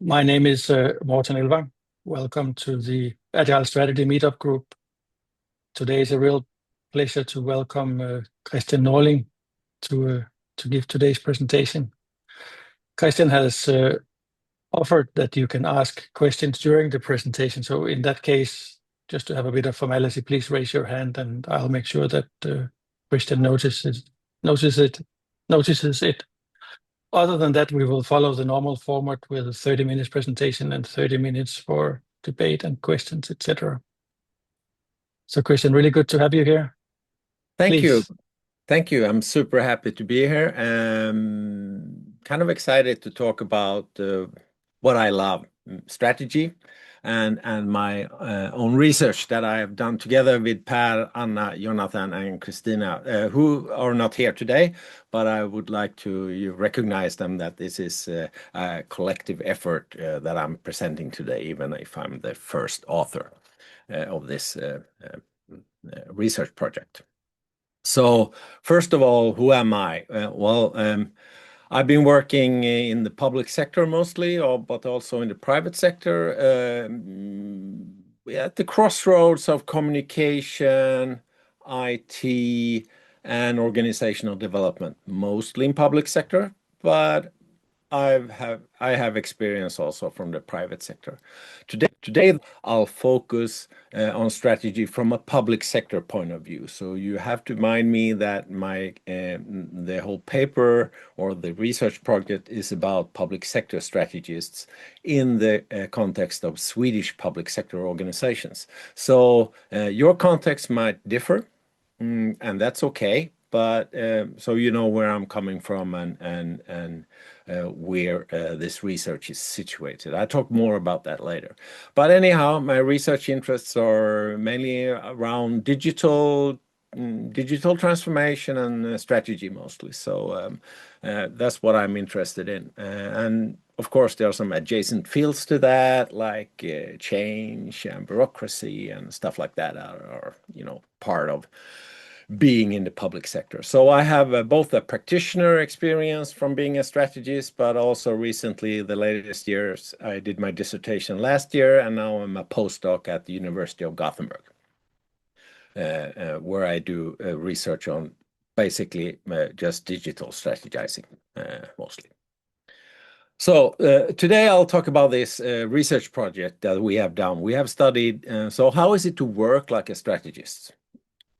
My name is Morten Elvang. Welcome to the Agile Strategy Meetup group. Today is a real pleasure to welcome Kristian Norling to give today's presentation. Kristian has offered that you can ask questions during the presentation. So in that case, just to have a bit of formality, please raise your hand and I'll make sure that Kristian notices it. Other than that, we will follow the normal format with a 30 minutes presentation and 30 minutes for debate and questions, etc. So Kristian, really good to have you here. Thank you. Please. Thank you. I'm super happy to be here. Kind of excited to talk about what I love, strategy, and my own research that I have done together with Per, Anna, Jonathan, and Christina, who are not here today, but I would like you recognize them that this is a collective effort that I'm presenting today, even if I'm the first author of this research project. So first of all, who am I? I've been working in the public sector mostly, but also in the private sector, at the crossroads of communication, IT, and organizational development, mostly in public sector, but I have experience also from the private sector. Today I'll focus on strategy from a public sector point of view. So you have to mind me that the whole paper or the research project is about public sector strategists in the context of Swedish public sector organizations. So your context might differ, and that's okay. But so you know where I'm coming from and where this research is situated. I'll talk more about that later. But anyhow, my research interests are mainly around digital transformation and strategy mostly. So that's what I'm interested in. And of course, there are some adjacent fields to that, like change and bureaucracy and stuff like that are part of being in the public sector. So I have both a practitioner experience from being a strategist, but also recently, the latest years, I did my dissertation last year, and now I'm a postdoc at the University of Gothenburg, where I do research on basically just digital strategizing, mostly. So today I'll talk about this research project that we have done. We have studied, so how is it to work like a strategist?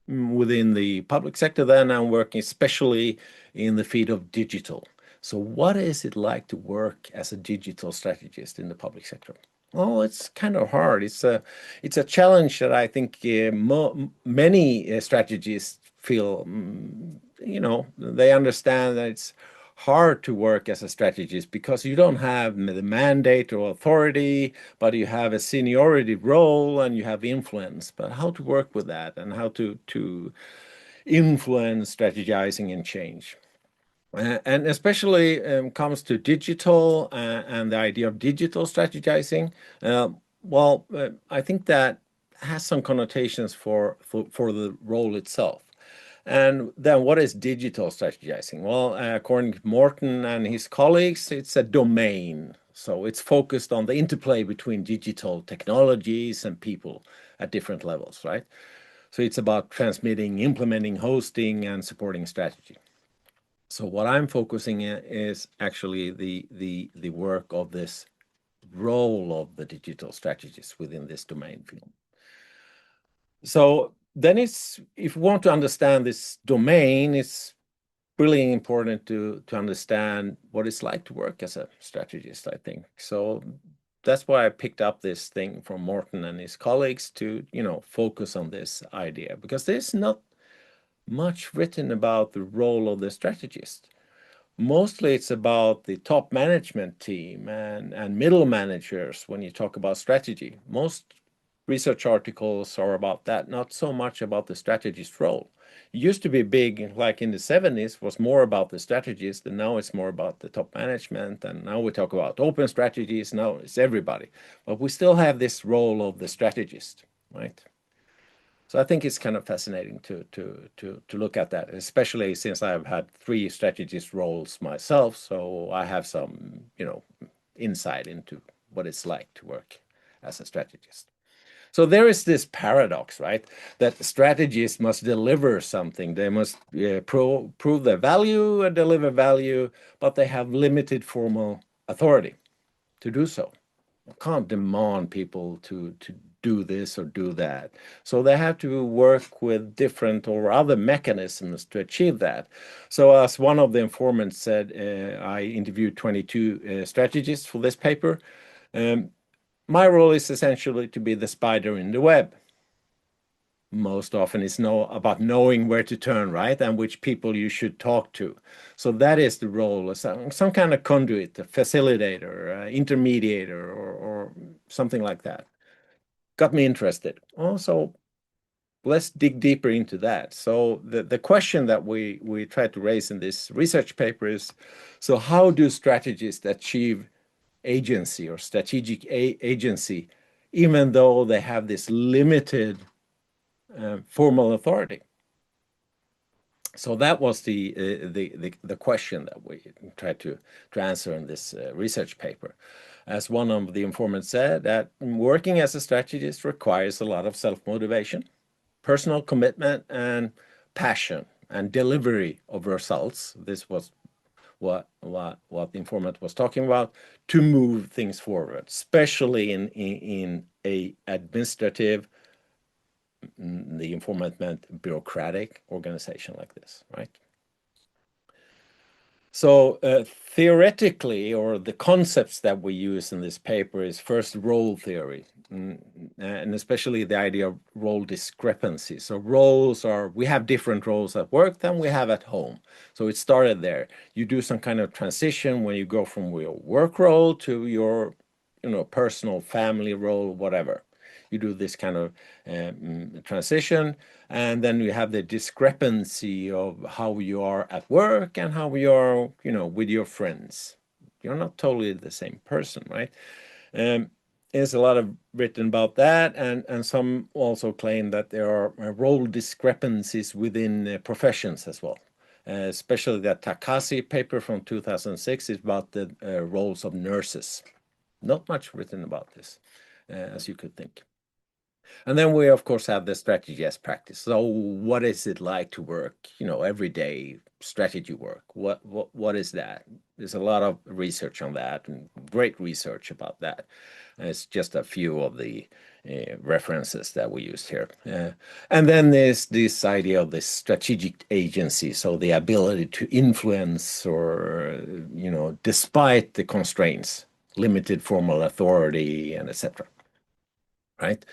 Within the public sector, then I'm working especially in the field of digital. So what is it like to work as a digital strategist in the public sector? Oh, it's kind of hard. It's a challenge that I think many strategists feel, they understand that it's hard to work as a strategist because you don't have the mandate or authority, but you have a seniority role and you have influence. But how to work with that and how to influence strategizing and change. And especially comes to digital and the idea of digital strategizing. I think that has some connotations for the role itself. And then what is digital strategizing? Well, according to Morten and his colleagues, it's a domain. So it's focused on the interplay between digital technologies and people at different levels, right? So it's about transmitting, implementing, hosting, and supporting strategy. So what I'm focusing on is actually the work of this role of the digital strategist within this domain field. So then if you want to understand this domain, it's really important to understand what it's like to work as a strategist, I think. So that's why I picked up this thing from Morten and his colleagues to, focus on this idea, because there's not much written about the role of the strategist. Mostly it's about the top management team and middle managers when you talk about strategy. Most research articles are about that, not so much about the strategist role. It used to be big, like in the 70s, was more about the strategist, and now it's more about the top management, and now we talk about open strategies, now it's everybody. But we still have this role of the strategist, right? So I think it's kind of fascinating to look at that, especially since I've had 3 strategist roles myself, so I have some, insight into what it's like to work as a strategist. So there is this paradox, right? That strategists must deliver something. They must prove their value and deliver value, but they have limited formal authority to do so. You can't demand people to do this or do that. So they have to work with different or other mechanisms to achieve that. So as one of the informants said, I interviewed 22 strategists for this paper. My role is essentially to be the spider in the web. Most often it's about knowing where to turn, right? And which people you should talk to. So that is the role of some kind of conduit, a facilitator, intermediator, or something like that. Got me interested. Also, let's dig deeper into that. So the question that we try to raise in this research paper is, so how do strategists achieve agency or strategic agency, even though they have this limited formal authority? So that was the question that we tried to answer in this research paper. As one of the informants said, that working as a strategist requires a lot of self-motivation, personal commitment, and passion, and delivery of results. This was what the informant was talking about, to move things forward, especially in a administrative, the informant meant bureaucratic organization like this, right? So theoretically, or the concepts that we use in this paper is first role theory, and especially the idea of role discrepancy. So roles are, we have different roles at work than we have at home. So it started there. You do some kind of transition when you go from your work role to your, personal family role, whatever. You do this kind of transition, and then you have the discrepancy of how you are at work and how you are, with your friends. You're not totally the same person, right? There's a lot of written about that, and some also claim that there are role discrepancies within professions as well. Especially that Takasi paper from 2006 is about the roles of nurses. Not much written about this, as you could think. And then we, of course, have the strategy as practice. So what is it like to work, everyday strategy work? What is that? There's a lot of research on that, and great research about that. And it's just a few of the references that we used here. And then there's this idea of the strategic agency, so the ability to influence or, despite the constraints, limited formal authority, and etc. Right?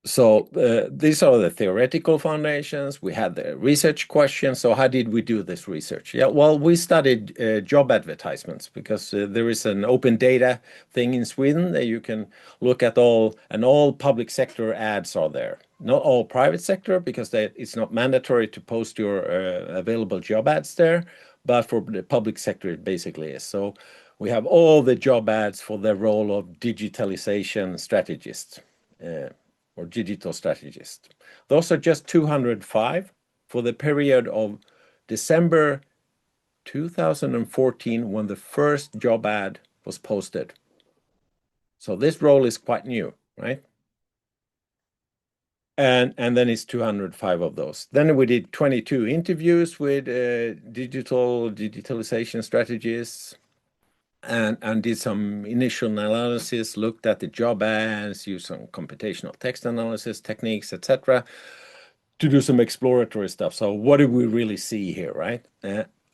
So these are the theoretical foundations. We had the research questions. So how did we do this research? Yeah, well, we studied job advertisements, because there is an open data thing in Sweden that you can look at all public sector ads are there. Not all private sector, because it's not mandatory to post your available job ads there, but for the public sector it basically is. So we have all the job ads for the role of digitalization strategist. Or digital strategist. Those are just 205 for the period of December 2014, when the first job ad was posted. So this role is quite new, right? And then it's 205 of those. Then we did 22 interviews with digitalization strategists, and did some initial analysis, looked at the job ads, used some computational text analysis techniques, etc., to do some exploratory stuff. So what do we really see here, right?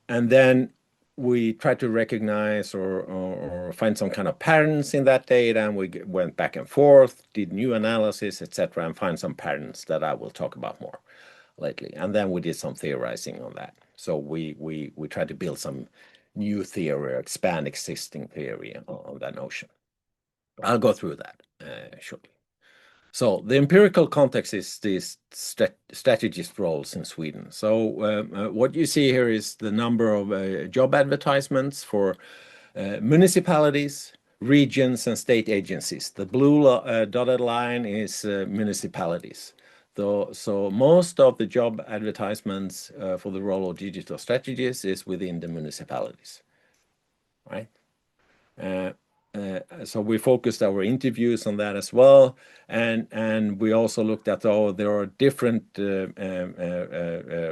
And then we tried to recognize or find some kind of patterns in that data, and we went back and forth, did new analysis, etc., and find some patterns that I will talk about more lately. And then we did some theorizing on that. So we tried to build some new theory, or expand existing theory on that notion. I'll go through that shortly. So the empirical context is these strategist roles in Sweden. So what you see here is the number of job advertisements for municipalities, regions, and state agencies. The blue dotted line is municipalities. So most of the job advertisements for the role of digital strategists is within the municipalities, right? So we focused our interviews on that as well, and we also looked at there are different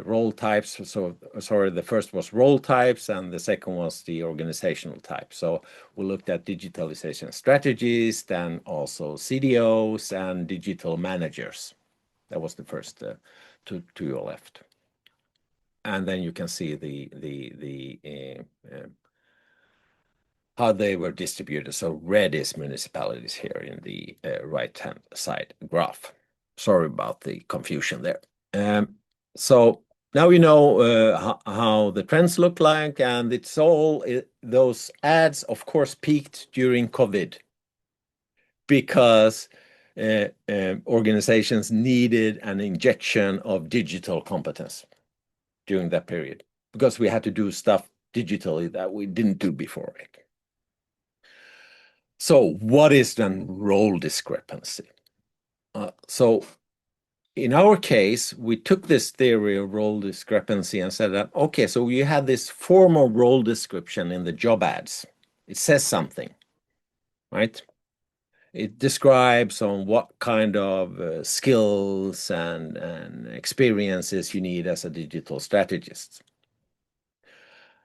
role types. So sorry, the first was role types, and the second was the organizational type. So we looked at digitalization strategists, and also CDOs and digital managers. That was the first to your left, and then you can see how they were distributed. So red is municipalities here in the right-hand side graph. Sorry about the confusion there. So now you know how the trends look like, and it's all those ads, of course, peaked during COVID because organizations needed an injection of digital competence during that period, because we had to do stuff digitally that we didn't do before it. So what is then role discrepancy? So in our case, we took this theory of role discrepancy and said that, okay, so you had this formal role description in the job ads. It says something, right? It describes on what kind of skills and experiences you need as a digital strategist.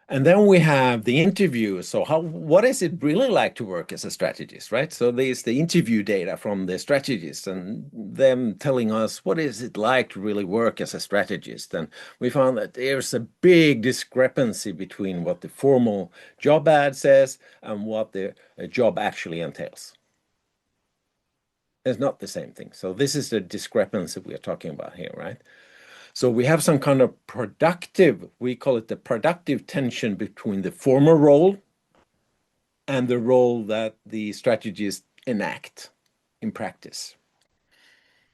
And then we have the interview. So what is it really like to work as a strategist, right? So there's the interview data from the strategists and them telling us what is it like to really work as a strategist. And we found that there's a big discrepancy between what the formal job ad says and what the job actually entails. It's not the same thing. So this is the discrepancy we are talking about here, right? So we have some kind of productive, we call it the productive tension between the former role and the role that the strategists enact in practice.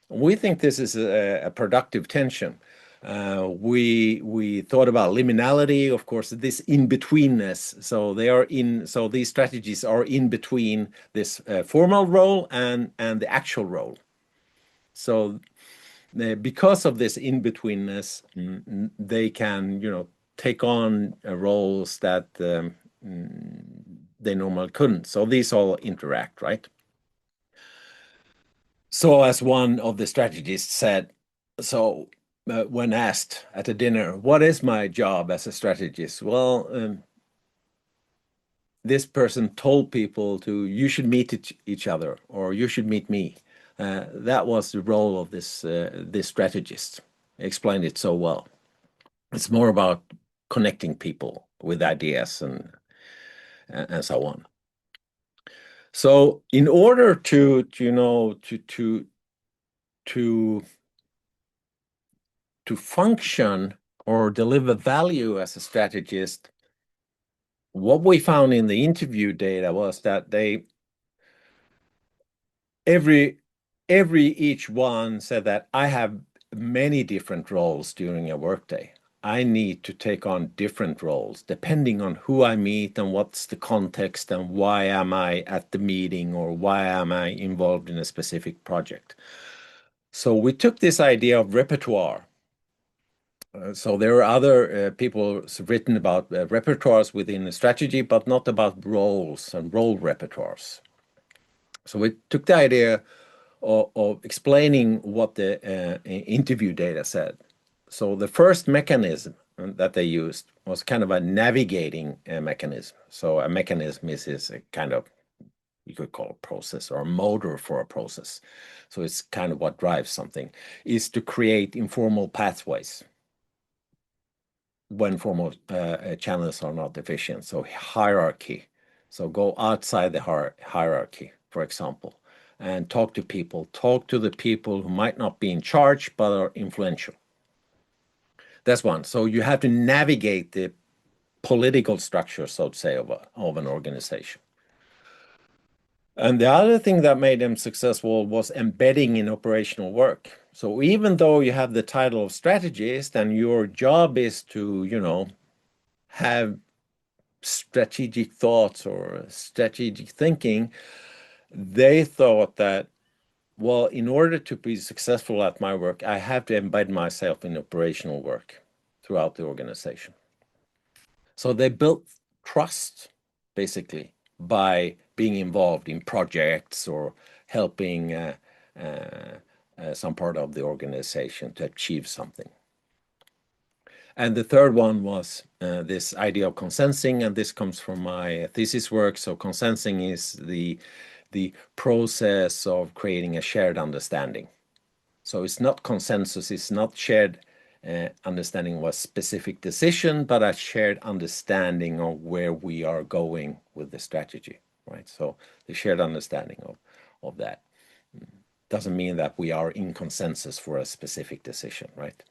We think this is a productive tension. We thought about liminality, of course, this in-betweenness. So these strategies are in between this formal role and the actual role. So because of this in-betweenness, they can, take on roles that they normally couldn't. So these all interact, right? So as one of the strategists said, when asked at a dinner, what is my job as a strategist? Well, this person told people you should meet each other, or you should meet me. That was the role of this strategist. He explained it so well. It's more about connecting people with ideas and so on. So in order to function or deliver value as a strategist, what we found in the interview data was that each one said that I have many different roles during a workday. I need to take on different roles depending on who I meet and what's the context and why am I at the meeting or why am I involved in a specific project. So we took this idea of repertoire. So there are other people written about repertoires within the strategy, but not about roles and role repertoires. So we took the idea of explaining what the interview data said. So the first mechanism that they used was kind of a navigating mechanism. So a mechanism is a kind of, you could call a process or a motor for a process. So it's kind of what drives something, is to create informal pathways when formal channels are not efficient. So hierarchy. So go outside the hierarchy, for example, and talk to the people who might not be in charge but are influential. That's one. So you have to navigate the political structure, so to say, of an organization. And the other thing that made them successful was embedding in operational work. So even though you have the title of strategist and your job is to, have strategic thoughts or strategic thinking, they thought that, well, in order to be successful at my work, I have to embed myself in operational work throughout the organization. So they built trust, basically, by being involved in projects or helping some part of the organization to achieve something. And the third one was this idea of consensing, and this comes from my thesis work. So consensing is the process of creating a shared understanding. So it's not consensus, it's not shared understanding of a specific decision, but a shared understanding of where we are going with the strategy, right? So the shared understanding of that doesn't mean that we are in consensus for a specific decision, right?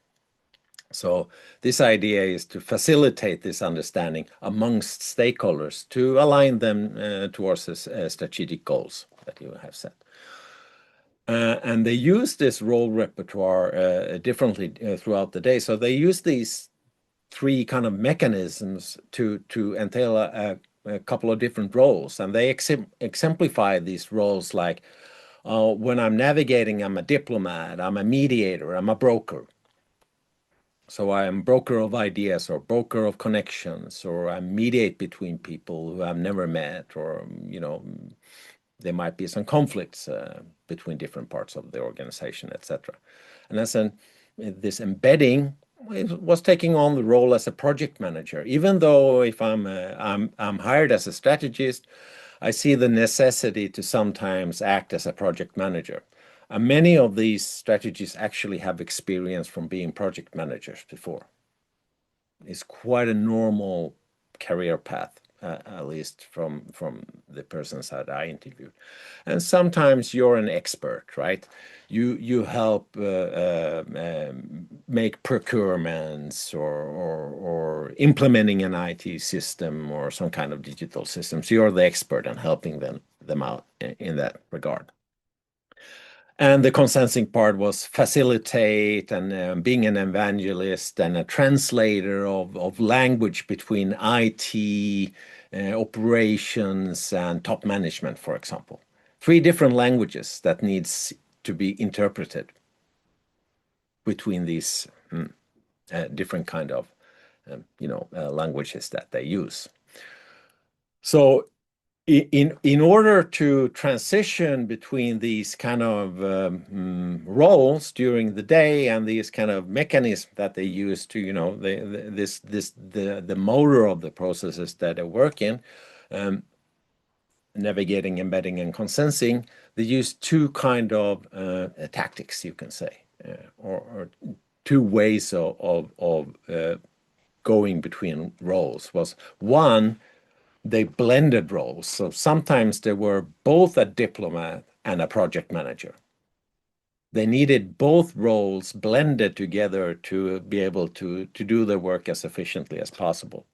So this idea is to facilitate this understanding amongst stakeholders to align them towards the strategic goals that you have set. And they use this role repertoire differently throughout the day. So they use these three kind of mechanisms to entail a couple of different roles. And they exemplify these roles like, when I'm navigating, I'm a diplomat, I'm a mediator, I'm a broker. So I am broker of ideas or broker of connections, or I mediate between people who I've never met, or, you know, there might be some conflicts between different parts of the organization, etc. And as this embedding was taking on the role as a project manager. Even though if I'm hired as a strategist, I see the necessity to sometimes act as a project manager. Many of these strategists actually have experience from being project managers before. It's quite a normal career path, at least from the persons that I interviewed. And sometimes you're an expert, right? You help make procurements or implementing an IT system or some kind of digital system. So you're the expert and helping them out in that regard. And the consensing part was facilitate and being an evangelist and a translator of language between IT, operations, and top management, for example. Three different languages that needs to be interpreted between these different kind of languages that they use. So in order to transition between these kind of roles during the day and these kind of mechanisms that they use to, the motor of the processes that they work in, navigating, embedding, and consensing, they use two kind of tactics, you can say, or two ways of going between roles. Was one, they blended roles. So sometimes they were both a diplomat and a project manager. They needed both roles blended together to be able to do their work as efficiently as possible.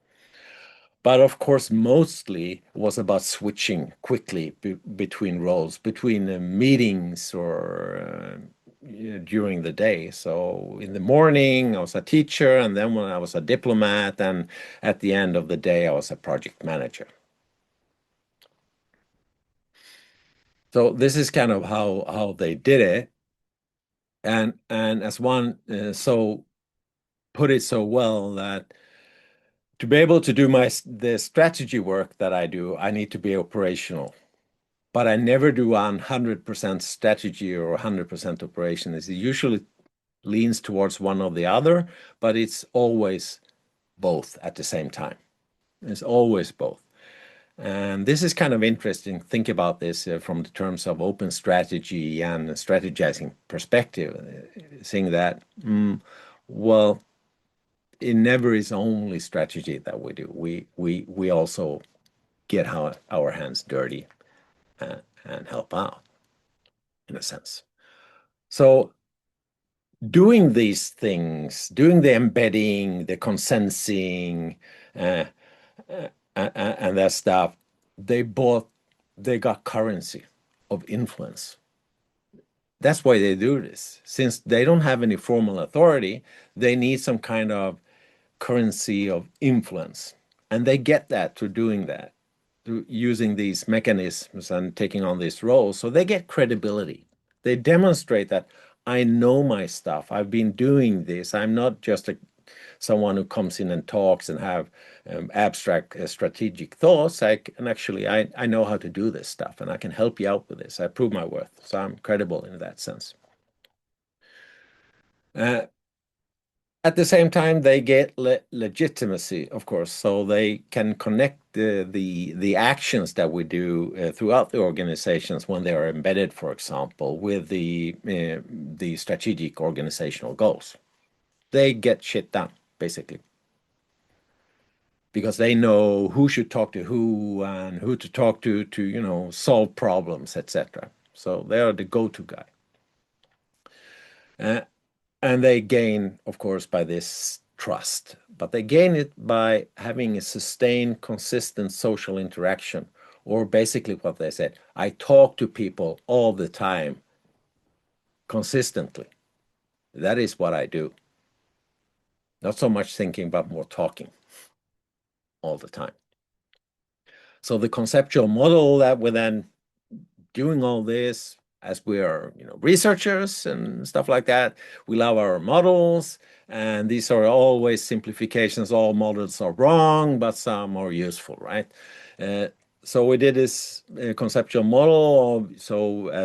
But of course, mostly was about switching quickly between roles, between meetings or during the day. So in the morning, I was a teacher, and then when I was a diplomat, and at the end of the day, I was a project manager. So this is kind of how they did it. And as one so put it so well, that to be able to do the strategy work that I do, I need to be operational. But I never do 100% strategy or 100% operations. It usually leans towards one or the other, but it's always both at the same time. It's always both. And this is kind of interesting. Think about this from the terms of open strategy and strategizing perspective, saying that, well, it never is only strategy that we do. We also get our hands dirty and help out, in a sense. So doing these things, doing the embedding, the consensing, and that stuff, they got currency of influence. That's why they do this. Since they don't have any formal authority, they need some kind of currency of influence. And they get that through doing that, through using these mechanisms and taking on these roles. So they get credibility. They demonstrate that I know my stuff. I've been doing this. I'm not just a someone who comes in and talks and have abstract strategic thoughts, I know how to do this stuff, and I can help you out with this. I prove my worth, so I'm credible in that sense. At the same time, they get legitimacy, of course, so they can connect the actions that we do throughout the organizations when they are embedded, for example, with the strategic organizational goals. They get shit done, basically, because they know who should talk to who and who to talk to solve problems, etc. So they are the go-to guy. And they gain, of course, by this trust, but they gain it by having a sustained, consistent social interaction, or basically what they said, I talk to people all the time, consistently. That is what I do. Not so much thinking, but more talking all the time. So the conceptual model that we're then doing all this, as we are researchers and stuff like that, we love our models, and these are always simplifications. All models are wrong, but some are useful, right? So we did this conceptual model.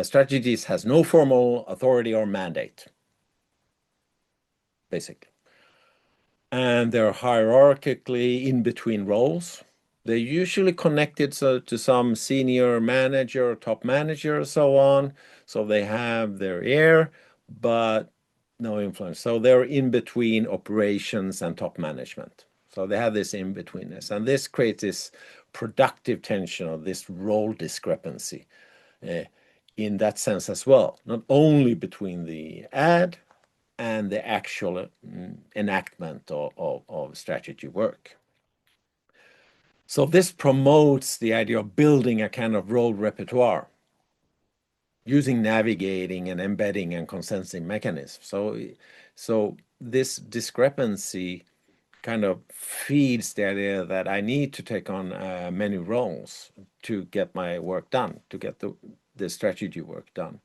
Strategist has no formal authority or mandate, basically. And they're hierarchically in between roles. They're usually connected to some senior manager, top manager, so on. So they have their ear, but no influence. So they're in between operations and top management. So they have this in-betweenness. And this creates this productive tension, or this role discrepancy in that sense as well. Not only between the ad and the actual enactment of strategy work. So this promotes the idea of building a kind of role repertoire using navigating and embedding and consenting mechanisms. So this discrepancy kind of feeds the idea that I need to take on many roles to get my work done, to get the strategy work done.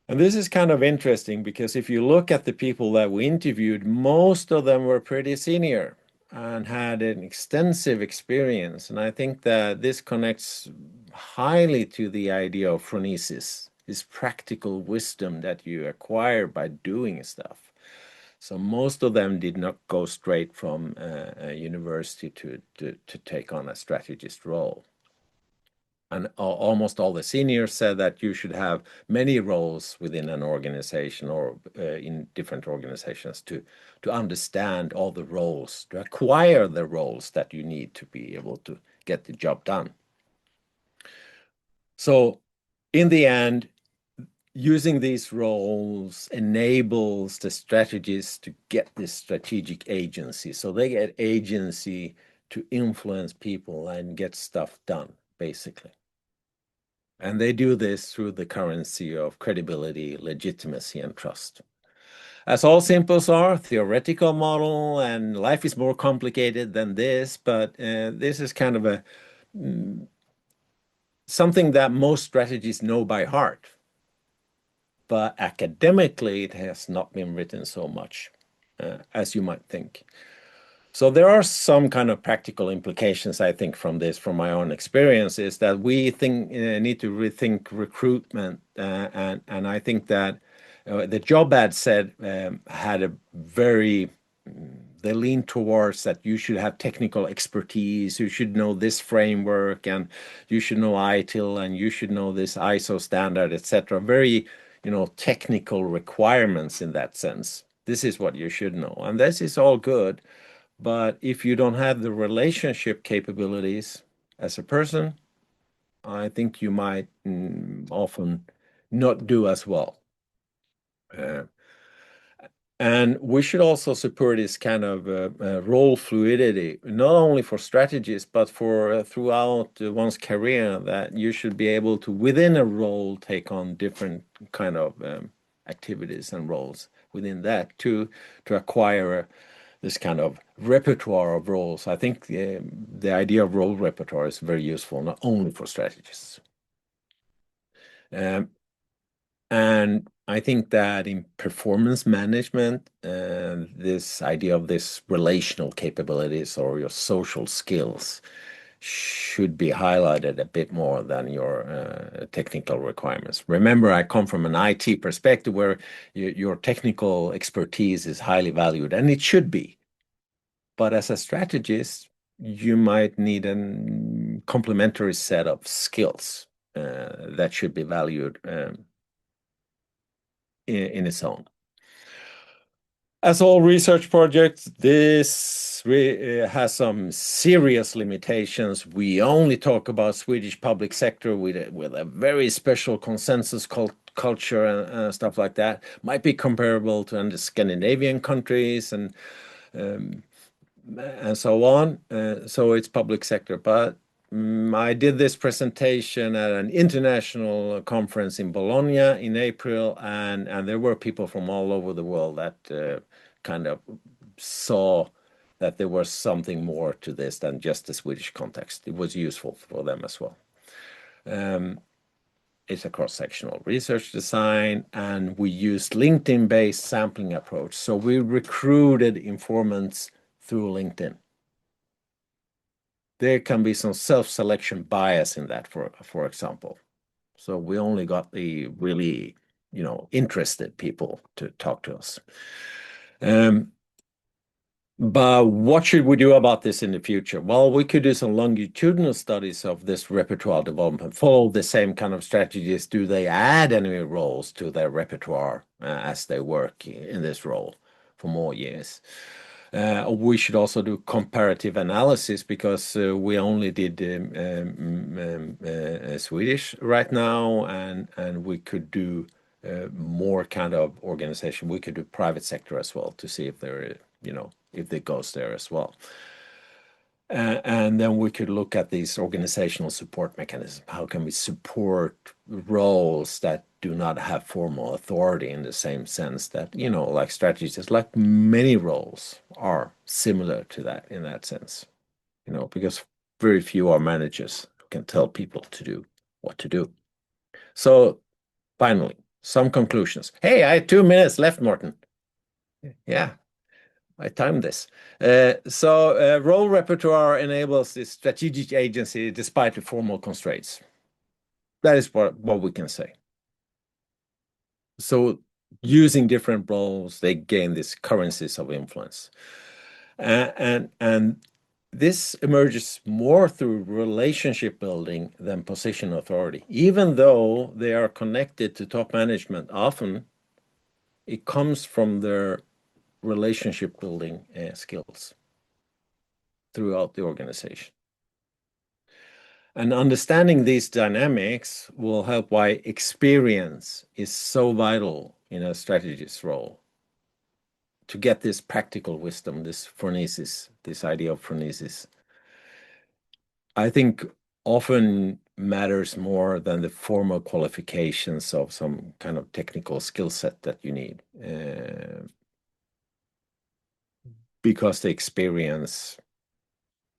And this is kind of interesting because if you look at the people that we interviewed, most of them were pretty senior and had an extensive experience. And I think that this connects highly to the idea of phronesis, this practical wisdom that you acquire by doing stuff. So most of them did not go straight from a university to take on a strategist role. And almost all the seniors said that you should have many roles within an organization or in different organizations to understand all the roles, to acquire the roles that you need to be able to get the job done. So in the end, using these roles enables the strategists to get this strategic agency. So they get agency to influence people and get stuff done, basically. And they do this through the currency of credibility, legitimacy, and trust. As all simples are, theoretical model, and life is more complicated than this, but this is kind of something that most strategists know by heart. But academically, it has not been written so much as you might think. So there are some kind of practical implications, I think, from this, from my own experience, is that we need to rethink recruitment. And I think that the job ad said had a very, they lean towards that you should have technical expertise, you should know this framework, and you should know ITIL, and you should know this ISO standard, etc. Very, technical requirements in that sense. This is what you should know. And this is all good. But if you don't have the relationship capabilities as a person, I think you might often not do as well. And we should also support this kind of role fluidity, not only for strategists, but for throughout one's career, that you should be able to, within a role, take on different kind of activities and roles within that to acquire this kind of repertoire of roles. I think the idea of role repertoire is very useful, not only for strategists. And I think that in performance management, this idea of this relational capabilities or your social skills should be highlighted a bit more than your technical requirements. Remember, I come from an IT perspective where your technical expertise is highly valued, and it should be. But as a strategist, you might need a complementary set of skills that should be valued in its own. As all research projects, this has some serious limitations. We only talk about Swedish public sector with a very special consensus culture and stuff like that. Might be comparable to the Scandinavian countries and so on. So it's public sector, but I did this presentation at an international conference in Bologna in April, and there were people from all over the world that kind of saw that there was something more to this than just the Swedish context. It was useful for them as well. It's a cross-sectional research design, and we used LinkedIn-based sampling approach. So we recruited informants through LinkedIn. There can be some self-selection bias in that, for example. So we only got the really, interested people to talk to us. But what should we do about this in the future? Well, we could do some longitudinal studies of this repertoire development, follow the same kind of strategies. Do they add any roles to their repertoire as they work in this role for more years? We should also do comparative analysis because we only did Swedish right now, and we could do more kind of organization. We could do private sector as well to see if there, if it goes there as well. And then we could look at these organizational support mechanisms. How can we support roles that do not have formal authority in the same sense that, like strategists, like many roles are similar to that in that sense, because very few are managers who can tell people to do what to do. So finally, some conclusions. Hey, I had 2 minutes left, Morten. Yeah. I timed this. So role repertoire enables this strategic agency despite the formal constraints. That is what we can say. So using different roles, they gain these currencies of influence. And this emerges more through relationship building than position authority. Even though they are connected to top management, often it comes from their relationship building skills throughout the organization. And understanding these dynamics will help why experience is so vital in a strategist's role. To get this practical wisdom, this phronesis, this idea of phronesis, I think often matters more than the formal qualifications of some kind of technical skill set that you need. Because the experience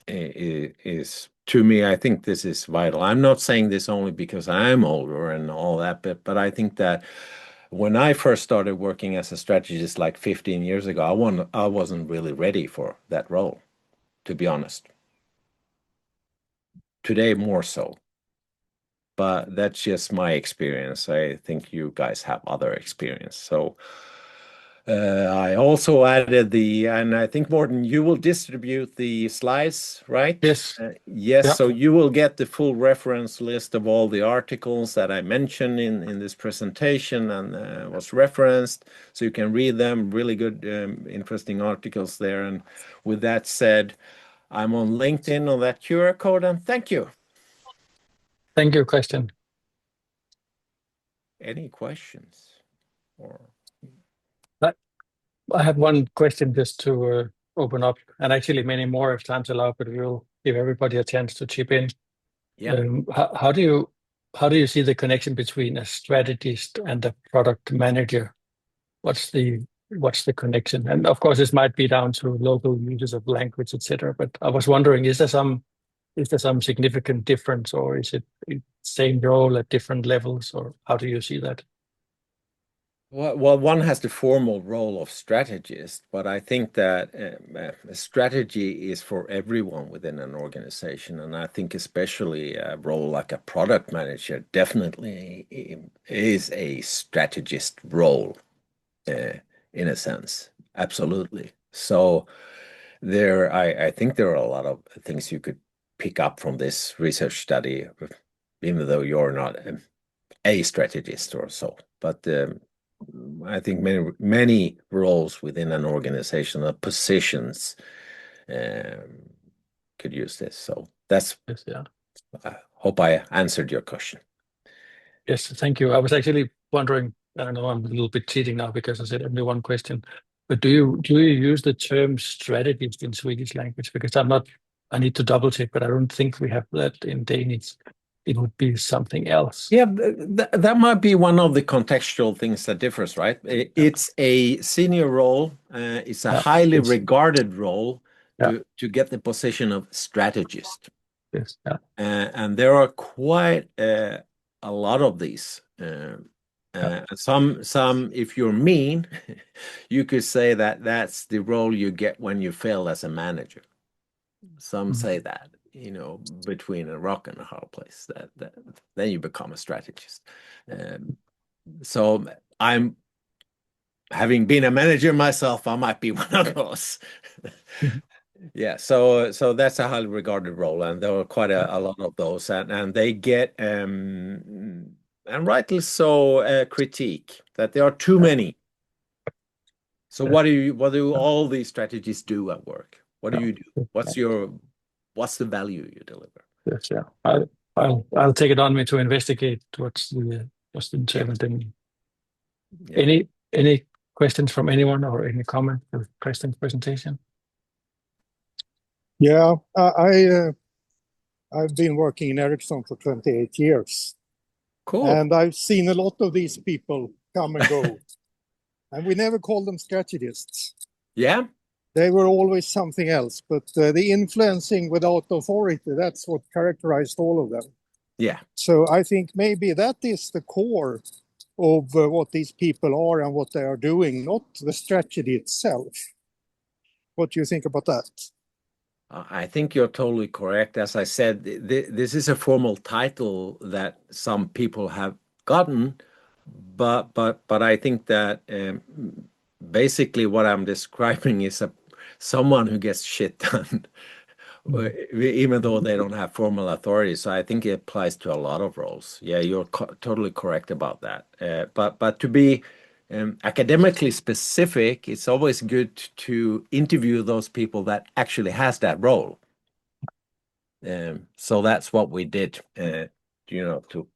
is, to me, I think this is vital. I'm not saying this only because I'm older and all that, but I think that when I first started working as a strategist like 15 years ago, I wasn't really ready for that role, to be honest. Today, more so. But that's just my experience. I think you guys have other experience. So I also added and I think, Morten, you will distribute the slides, right? Yes. Yes, Yeah. so you will get the full reference list of all the articles that I mentioned in this presentation and was referenced, so you can read them. Really good, interesting articles there. And with that said, I'm on LinkedIn on that QR code, and thank you. Thank you, Kristian. Any questions? Or I have one question just to open up, and actually many more if time's allowed, but we'll give everybody a chance to chip in. yeah. How do you see the connection between a strategist and a product manager? What's the connection? And of course, this might be down to local uses of language, etc. But I was wondering, is there some significant difference, or is it same role at different levels, or how do you see that? Well, one has the formal role of strategist, but I think that strategy is for everyone within an organization. And I think especially a role like a product manager definitely is a strategist role in a sense. Absolutely. So I think there are a lot of things you could pick up from this research study, even though you're not a strategist or so. But I think many roles within an organization or positions could use this. So that's, Yes, yeah. I hope I answered your question. Yes, thank you. I was actually wondering, I don't know, I'm a little bit cheating now because I said only one question, but do you use the term strategist in Swedish language? Because I need to double check, but I don't think we have that in Danish. It would be something else. Yeah, that might be one of the contextual things that differs, right? It's a senior role. It's a Yeah, highly it's, regarded role yeah, to get the position of strategist. yes, yeah. And there are quite a lot of these. Some, if you're mean, you could say that that's the role you get when you fail as a manager. Some Mhm. say that, between a rock and a hard place, that then you become a strategist. So I'm having been a manager myself, I might be one of those. Mhm. Yeah, so that's a highly regarded role, and there are quite a lot of those, and they get and rightly so critique that there are too many. So Yeah, what do all these strategies do at work? What do yeah, you do? yeah, What's the value you deliver? yes, yeah. I'll take it on me to investigate what's the Yeah, term then. yeah. Any questions from anyone or any comment to Kristian's presentation? Yeah, I've been working in Ericsson for 28 years, Cool. and I've seen a lot of these people come and go, and we never called them strategists. Yeah, They were always something else, but the influencing without authority, that's what characterized all of them. yeah. So I think maybe that is the core of what these people are and what they are doing, not the strategy itself. What do you think about that? I think you're totally correct. As I said, this is a formal title that some people have gotten, but I think that basically what I'm describing is someone who gets shit done, Mhm. even though they don't have formal authority. So I think it applies to a lot of roles. Yeah, you're totally correct about that. But to be academically specific, it's always good to interview those people that actually has that role. So that's what we did, to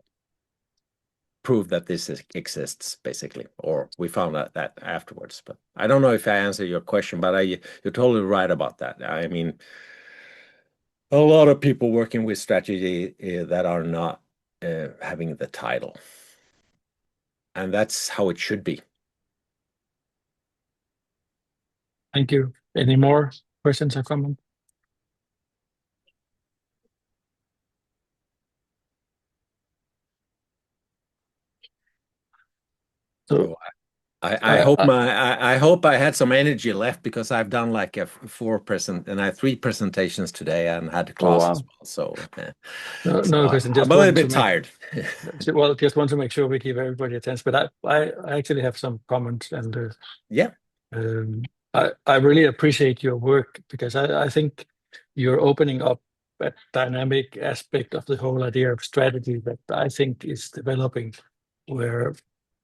prove that this exists, basically, or we found out that afterwards. But I don't know if I answered your question, but you're totally right about that. I mean, a lot of people working with strategy that are not having the title, and that's how it should be. Thank you. Any more questions or comments? So So I hope I, I hope I had some energy left because I've done like and I had 3 presentations today and had a oh class as wow. well. So No, Kristian, I'm just a little want to bit make tired. just want to make sure we keep everybody attention. But I actually have some comments, and Yeah. um, I really appreciate your work because I think you're opening up a dynamic aspect of the whole idea of strategy that I think is developing. Where,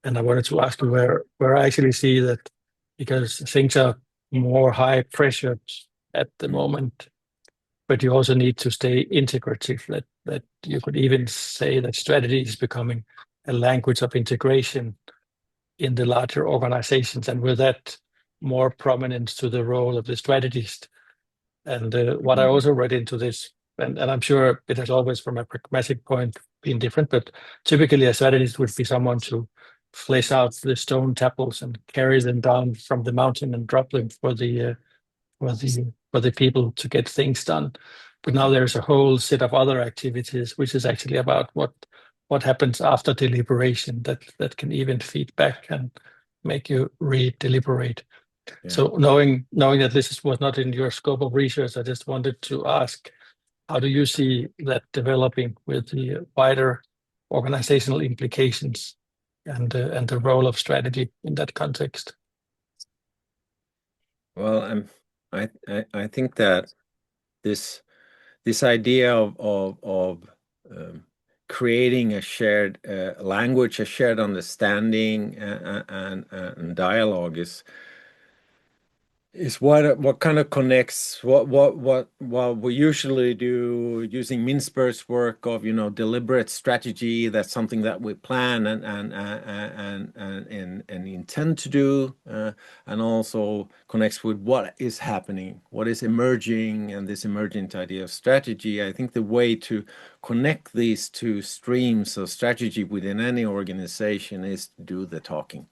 and I wanted to ask you where I actually see that because things are more high pressure at the Mm. moment, but you also need to stay integrative. That you could even say that strategy is becoming a language of integration in the larger organizations, and with that, more prominence to the role of the strategist. And what I also read into this, and I'm sure it has always, from a pragmatic point, been different, but typically a strategist would be someone to flesh out the stone tables and carry them down from the mountain and drop them for the people to get things done. But now there's a whole set of other activities, which is actually about what happens after deliberation that can even feed back make you re-deliberate. Yeah. So knowing that this was not in your scope of research, I just wanted to ask, how do you see that developing with the wider organizational implications and the role of strategy in that context? Well, I think that this idea of creating a shared language, a shared understanding, and dialogue is what kind of connects what we usually do using Mintzberg's work of deliberate strategy. That's something that we plan and intend to do, and also connects with what is happening, what is emerging, and this emergent idea of strategy. I think the way to connect these two streams of strategy within any organization is to do the talking.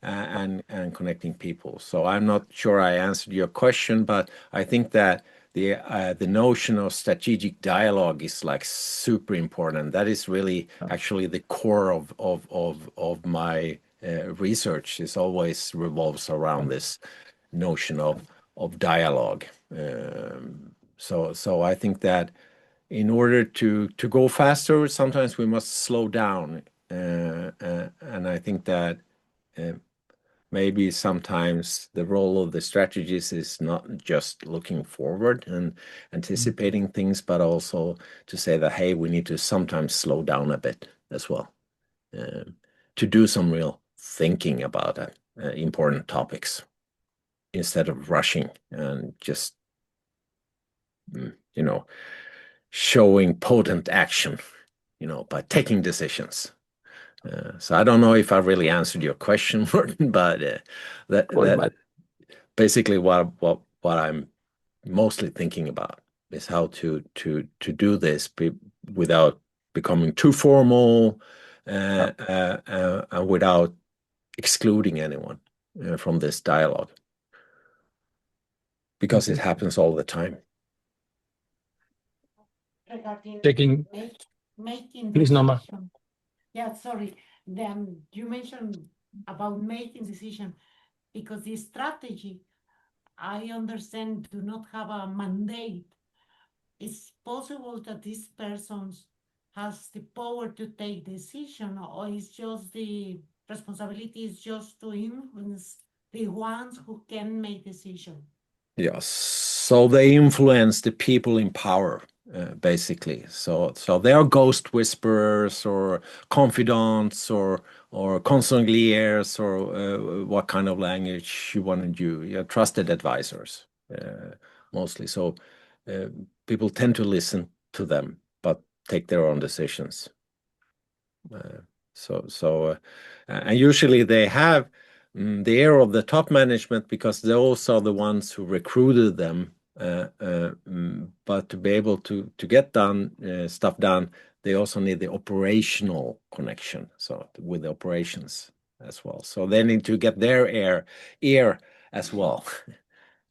And connecting people. So I'm not sure I answered your question, but I think that the notion of strategic dialogue is like super important. That is really actually the core of my research. Is always revolves around this notion of dialogue. So I think that in order to go faster, sometimes we must slow down, and I think that. Maybe sometimes the role of the strategist is not just looking forward and anticipating things, but also to say that, hey, we need to sometimes slow down a bit as well, to do some real thinking about important topics instead of rushing and just, showing potent action, by taking decisions. So I don't know if I really answered your question, Morten, but that basically what I'm mostly thinking about is how to do this without becoming too formal, and without excluding anyone from this dialogue, because it happens all the time. Taking, making please, Norma. Yeah, sorry. Then you mentioned about making decision, because the strategy, I understand, do not have a mandate. It's possible that this person has the power to take decision, or it's just the responsibility is just to influence the ones who can make decision. Yes, so they influence the people in power. Basically, so they are ghost whisperers or confidants or consiglieres, or what kind of language you want to do. Yeah, trusted advisors, mostly. So people tend to listen to them, but take their own decisions. And usually they have the ear of the top management, because those are the ones who recruited them. But to be able to get stuff done, they also need the operational connection. So with the operations as well. So they need to get their ear as well,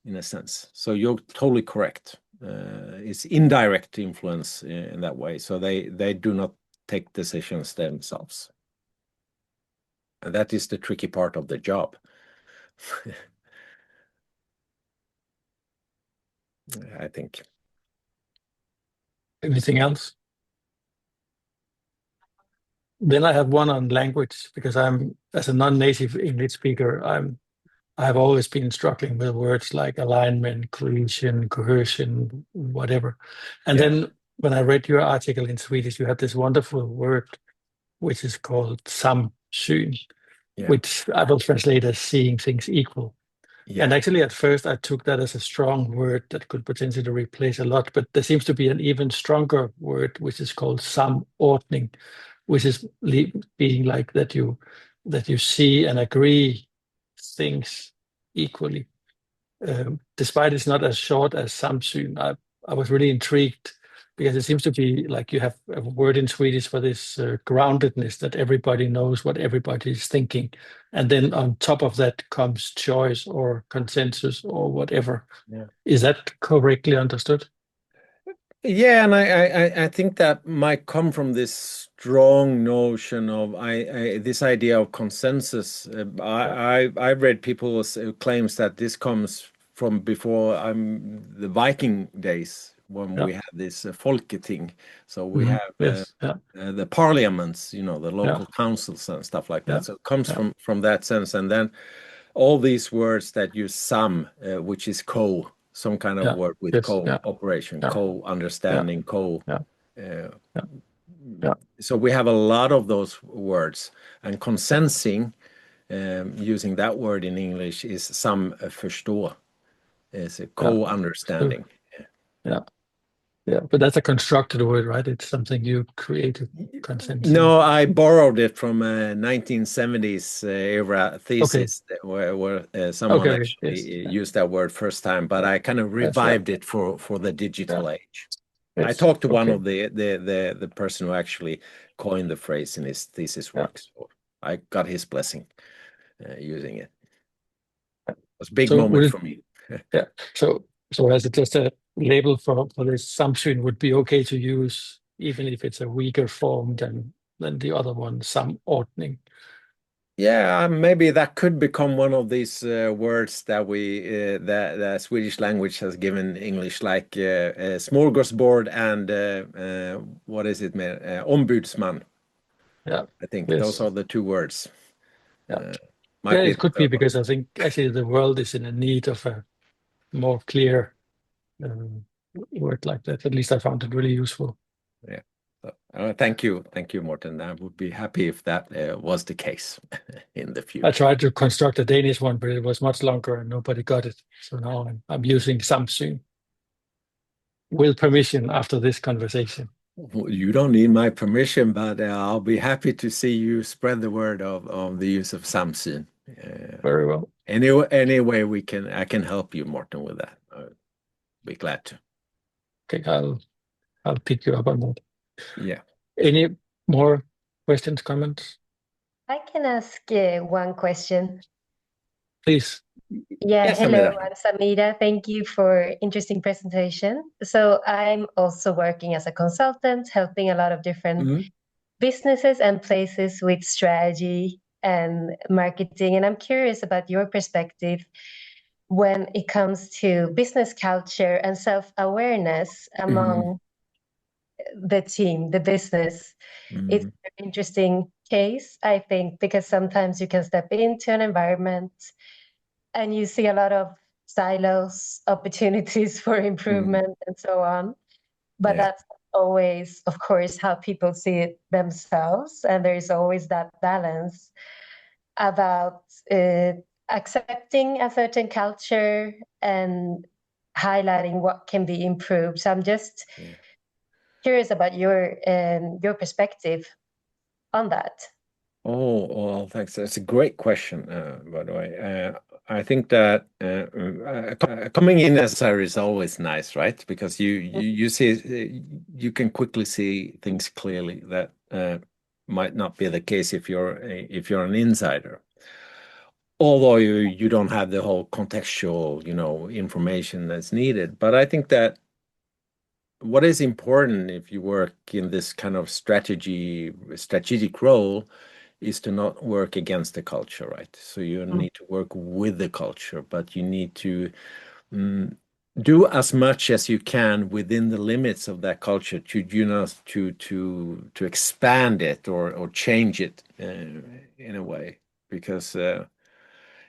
in a sense. So you're totally correct. It's indirect influence in that way. So they do not take decisions themselves. And that is the tricky part of the job. I think. Anything else? Then I have one on language, because as a non-native English speaker, I've always been struggling with words like alignment, cohesion, whatever. And then when I read your article in Swedish, you had this wonderful word, which is called samsyn, which I will translate as seeing things equal. Yeah. And actually, at first, I took that as a strong word that could potentially replace a lot. But there seems to be an even stronger word, which is called samordning, which is being like that you see and agree things equally. Despite it's not as short as samsyn, I was really intrigued, because it seems to be like you have a word in Swedish for this groundedness, that everybody knows what everybody is thinking. And then on top of that comes choice or consensus or whatever. Yeah. Is that correctly understood? Yeah, and I think that might come from this strong notion of this idea of consensus. I've read people's claims that this comes from before the Viking days when Yeah. we had this Folketing. So we Mhm. have Yes. Yeah. the parliaments, the Yeah. local councils and stuff like that. Yeah. So it comes Yeah. from that sense, and then all these words that use some, which is some kind of Yeah. word with Yes. Yeah. cooperation, Yeah. Yeah. co-understanding, Yeah. uh, Yeah. Yeah. so we have a lot of those words, and consensing, using that word in English, is some förstå, is a Yeah. co-understanding. Yeah. Yeah. But that's a constructed word, right? It's something you created, consensing. No, I borrowed it from a 1970s era thesis where someone Okay. actually Yes. Yeah. used that word first time, but I kind of Yes. Yeah. revived it for the digital Yeah. age. I Yes. talked to one Okay. of the person who actually coined the phrase in his thesis Yeah. work. So I got his blessing using it. Yeah. It was a big So moment for me. yeah. So as it just a label for this assumption would be okay to use, even if it's a weaker form than the other one, samordning. Yeah, maybe that could become one of these words that the Swedish language has given English, like smorgasbord and what is it, ombudsman. Yeah. I think Yes. those are the two words. Yeah. Might Yeah, be it could be because I think actually the world is in a need of a more clear word like that. At least I found it really useful. Yeah. So, thank you, Morten. I would be happy if that was the case in the I future. tried to construct a Danish one, but it was much longer and nobody got it. So now I'm using Samsung with permission after this conversation. You don't need my permission, but I'll be happy to see you spread the word of the use of Samsung. Very well. Any way I can help you, Morten, with that. I'll be glad to. Okay, I'll pick you up on that. Yeah. Any more questions, comments? I can ask one question. Please. Yeah, Yes, hello, Samira. I'm Samira. Thank you for interesting presentation. So I'm also working as a consultant, helping a lot of different businesses and places with strategy and marketing. And I'm curious about your perspective when it comes to business culture and self-awareness among the team, the business. It's an interesting case, I think, because sometimes you can step into an environment and you see a lot of silos, opportunities for improvement, and so on. But Yeah. that's always, of course, how people see it themselves. And there's always that balance about accepting a certain culture and highlighting what can be improved. So I'm just curious about your perspective on that. Oh, well, thanks. That's a great question, by the way. I think that coming in as necessary is always nice, right? Because you see, you can quickly see things clearly that might not be the case if you're an insider. Although you don't have the whole contextual, information that's needed. But I think that what is important if you work in this kind of strategic role is to not work against the culture, right? So you need to work with the culture, but you need to do as much as you can within the limits of that culture to expand it or change it in a way, because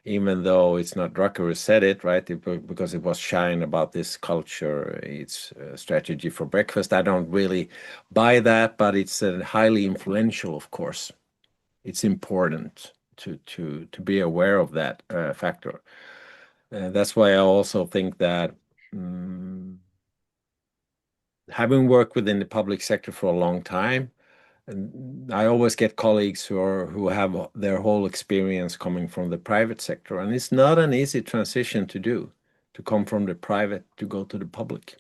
even though it's not Drucker who said it, right? Because it was Shine about this culture, it's a strategy for breakfast. I don't really buy that, but it's highly influential, of course. It's important to be aware of that factor. That's why I also think that having worked within the public sector for a long time, and I always get colleagues who have their whole experience coming from the private sector, and it's not an easy transition to do, to come from the private to go to the public.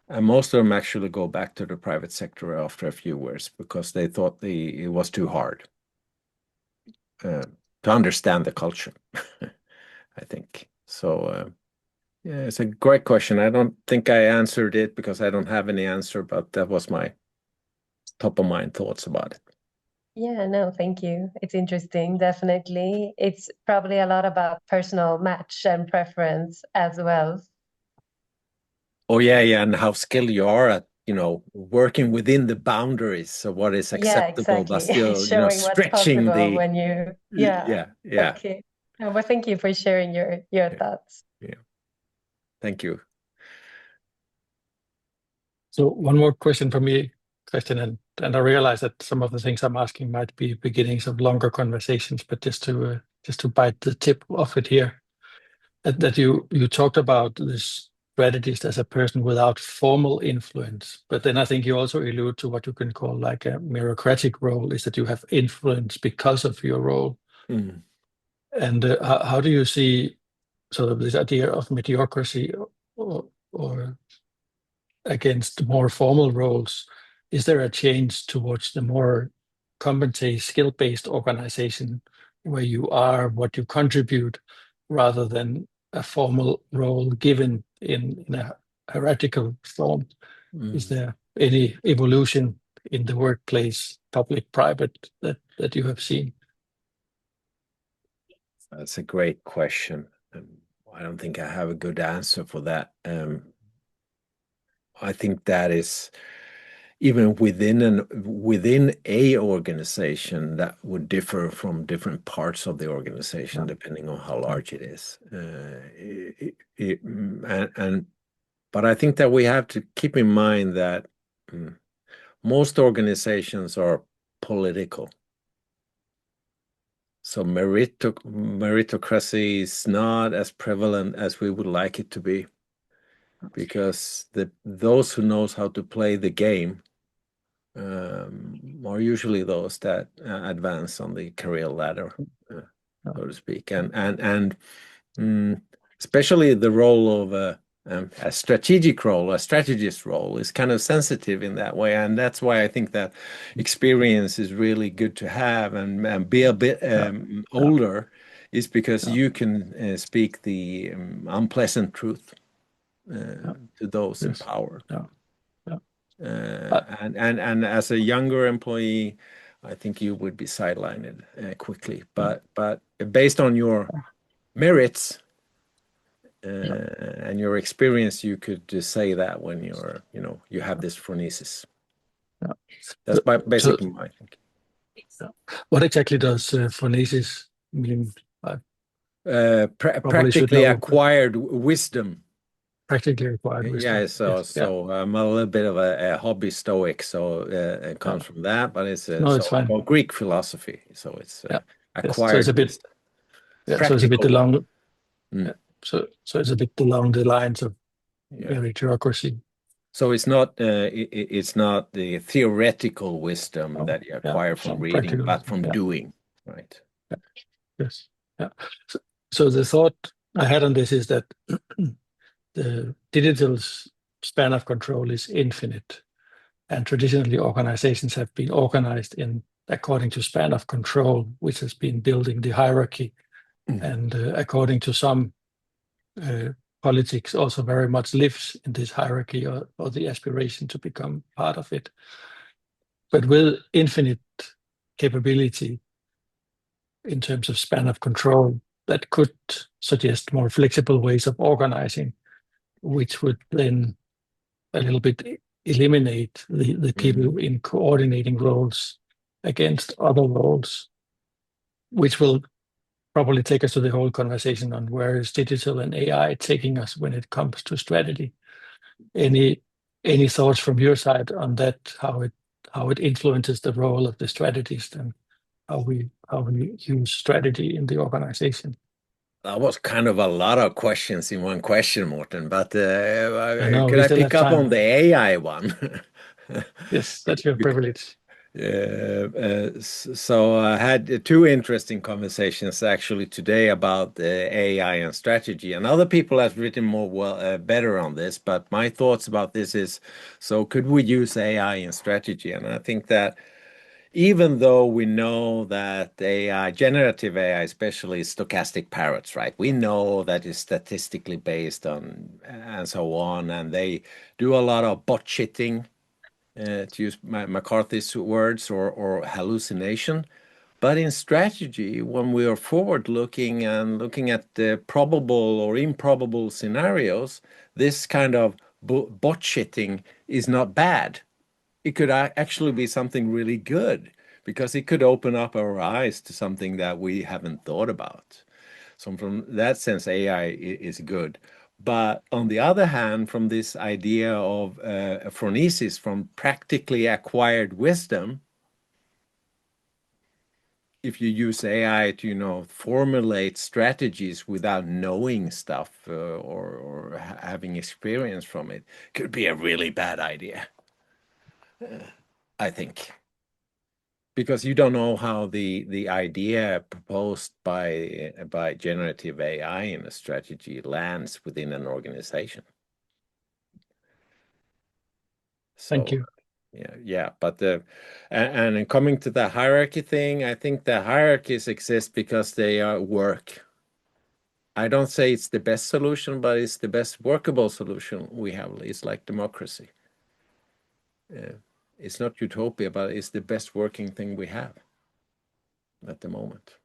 And most of them actually go back to the private sector after a few years because they thought it was too hard to understand the culture, I think. So Yeah, it's a great question. I don't think I answered it because I don't have any answer, but that was my top of mind thoughts about it. Yeah, no, thank you. It's interesting, definitely. It's probably a lot about personal match and preference as well. Oh yeah, yeah, and how skilled you are at, working within the boundaries. So what is Yeah, acceptable, but exactly. still, Showing what's stretching possible the, when you, yeah, yeah. okay. No, but thank you for sharing your thoughts. Yeah. Thank you. So one more question from me, Kristian, and I realize that some of the things I'm asking might be beginnings of longer conversations, but just to bite the tip of it here, that you talked about this strategist as a person without formal influence, but then I think you also allude to what you can call like a meritocratic role, is that you have influence because of your role. Mm. And how do you see sort of this idea of mediocrity or against more formal roles? Is there a change towards the more competence skill-based organization where you are what you contribute rather than a formal role given in a hierarchical form? Is there any evolution in the workplace, public, private, that you have seen? That's a great question. I don't think I have a good answer for that. I think that is even within a organization that would differ from different parts of the organization depending on how large it is. But I think that we have to keep in mind that most organizations are political. So meritocracy is not as prevalent as we would like it to be, because those who knows how to play the game are usually those that advance on the career ladder, so to speak, and especially the role of a strategic role, a strategist role, is kind of sensitive in that way, and that's why I think that experience is really good to have, and be a bit older, is because you can speak the unpleasant truth to those in power. And as a younger employee, I think you would be sidelined quickly. But based on your merits and your experience, you could just say that when you have this phrenesis. That's basically my thinking. What exactly does phronesis mean? Practically acquired wisdom. Practically acquired wisdom. Yeah, so I'm a little bit of a hobby stoic, so it comes from that, but it's fine. about Greek philosophy, so it's acquired. So it's a bit, so it's a bit along. So it's a bit along the lines of meritocracy. So it's not the theoretical wisdom that you acquire from reading, but from doing, right? Yes. Yeah. So the thought I had on this is that the digital span of control is infinite, and traditionally organizations have been organized according to span of control, which has been building the hierarchy, and according to some politics also very much lives in this hierarchy or the aspiration to become part of it. But with infinite capability in terms of span of control, that could suggest more flexible ways of organizing, which would then a little bit eliminate the people in coordinating roles against other roles, which will probably take us to the whole conversation on where is digital and AI taking us when it comes to strategy. Any thoughts from your side on that, how it influences the role of the strategist and how we use strategy in the organization? That was kind of a lot of questions in one question, Morten, but could I pick up on the AI one? Yes, that's your privilege. So I had two interesting conversations actually today about AI and strategy, and other people have written better on this, but my thoughts about this is, so could we use AI in strategy? And I think that even though we know that AI, generative AI, especially stochastic parrots, right? We know that it's statistically based on and so on, and they do a lot of bot shitting, to use McCarthy's words, or hallucination. But in strategy, when we are forward looking and looking at the probable or improbable scenarios, this kind of bot shitting is not bad. It could actually be something really good, because it could open up our eyes to something that we haven't thought about. So from that sense, AI is good. But on the other hand, from this idea of phronesis, from practically acquired wisdom, if you use AI to, formulate strategies without knowing stuff, or having experience from it, could be a really bad idea, I think. Because you don't know how the idea proposed by generative AI in a strategy lands within an organization. Thank you. Yeah. But and coming to the hierarchy thing, I think the hierarchies exist because they work. I don't say it's the best solution, but it's the best workable solution we have. It's like democracy. It's not utopia, but it's the best working thing we have at the moment.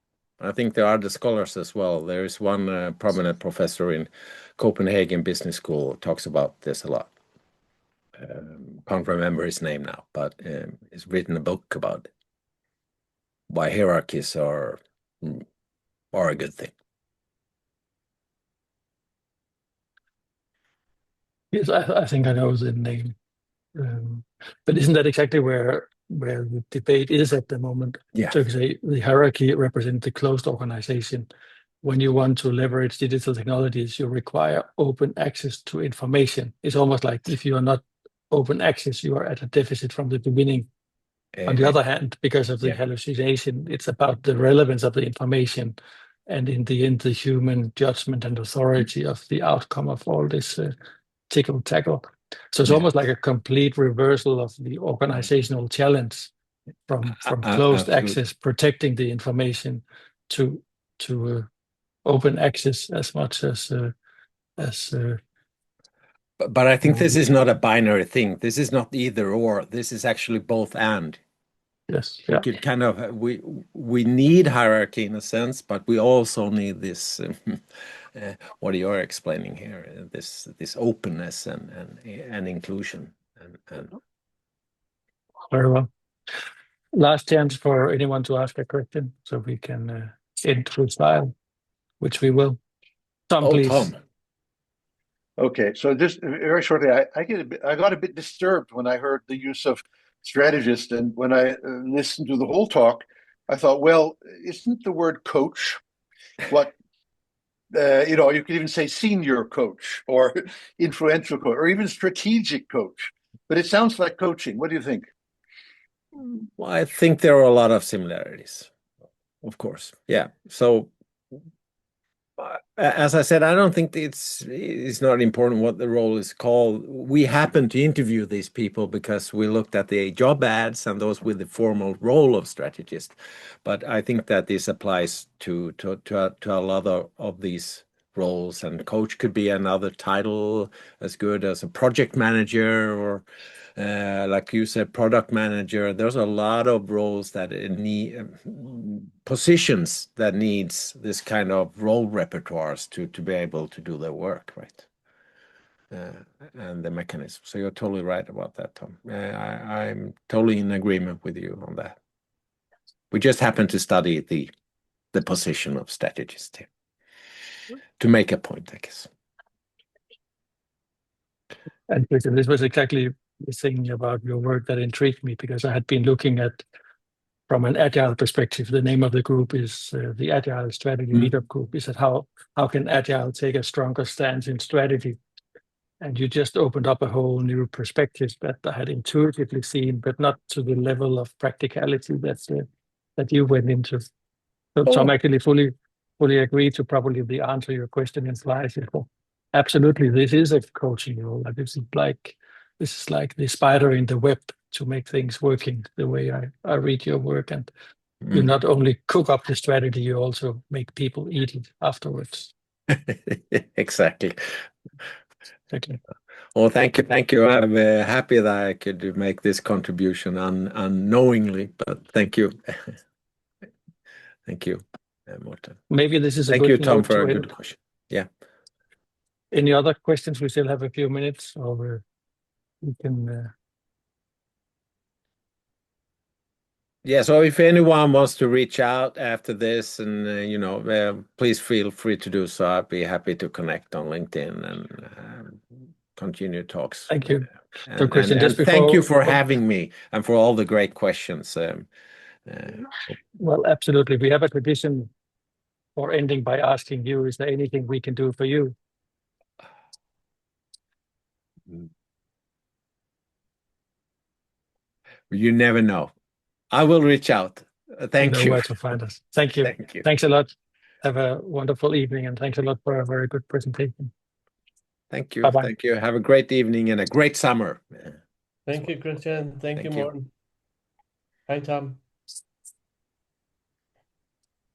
I think there are the scholars as well. There is one prominent professor in Copenhagen Business School who talks about this a lot. Can't remember his name now, but he's written a book about why hierarchies are a good thing. Yes, I think I know the name. But isn't that exactly where the debate is at the moment? Yeah. So you say the hierarchy represents the closed organization. When you want to leverage digital technologies, you require open access to information. It's almost like if you are not open access, you are at a deficit from the beginning. On the other hand, because of the hallucination, it's about the relevance of the information, and in the end, the human judgment and authority of the outcome of all this tickle-tackle. So it's almost like a complete reversal of the organizational challenge from closed access, protecting the information, to open access as much as. But I think this is not a binary thing. This is not either or. This is actually both and. Yes. We could kind of we need hierarchy in a sense, but we also need this. What you're explaining here, this openness and inclusion. And Very well. Last chance for anyone to ask a question, so we can end through style, which we will. Tom, please. Tom. Okay, so just very shortly, I got a bit disturbed when I heard the use of strategist, and when I listened to the whole talk, I thought, well, isn't the word coach what you could even say senior coach or influential coach or even strategic coach, but it sounds like coaching. What do you think? Well, I think there are a lot of similarities, of course. Yeah. So, as I said, I don't think it's not important what the role is called. We happened to interview these people because we looked at the job ads and those with the formal role of strategist. But I think that this applies to a lot of these roles, and coach could be another title as good as a project manager, or like you said, product manager. There's a lot of roles that need positions that needs this kind of role repertoires to be able to do their work, right? And the mechanism. So you're totally right about that, Tom. I'm totally in agreement with you on that. We just happen to study the position of strategist here to make a point, I guess. And this was exactly the thing about your work that intrigued me, because I had been looking at, from an agile perspective, the name of the group is the Agile Strategy Meetup Group. Is that how can agile take a stronger stance in strategy? And you just opened up a whole new perspective that I had intuitively seen, but not to the level of practicality that you went into. So Tom actually fully agree to probably the answer your question in slides. Absolutely, this is a coaching role. This is like the spider in the web to make things working the way I read your work. And you not only cook up the strategy, you also make people eat it afterwards. Exactly. Okay. Well, thank you. I'm happy that I could make this contribution unknowingly, but thank you. Thank you, Morten. Maybe this is a Thank good you, Tom, note for to a end. good question. Yeah. Any other questions? We still have a few minutes, or we can. Yeah, so if anyone wants to reach out after this, and please feel free to do so. I'd be happy to connect on LinkedIn and continue talks. Thank you. And, Kristian, just thank you before- for having me and for all the great questions. Well, absolutely. We have a tradition for ending by asking you, is there anything we can do for you? You never know. I will reach out. Thank You know you. where to find us. Thank you. Thank you. Thanks a lot. Have a wonderful evening, and thanks a lot for a very good presentation. Thank you. Bye-bye. Thank you. Have a great evening and a great summer. Thank you, Kristian. Thank you, Thank you. Morten. Hi, Tom.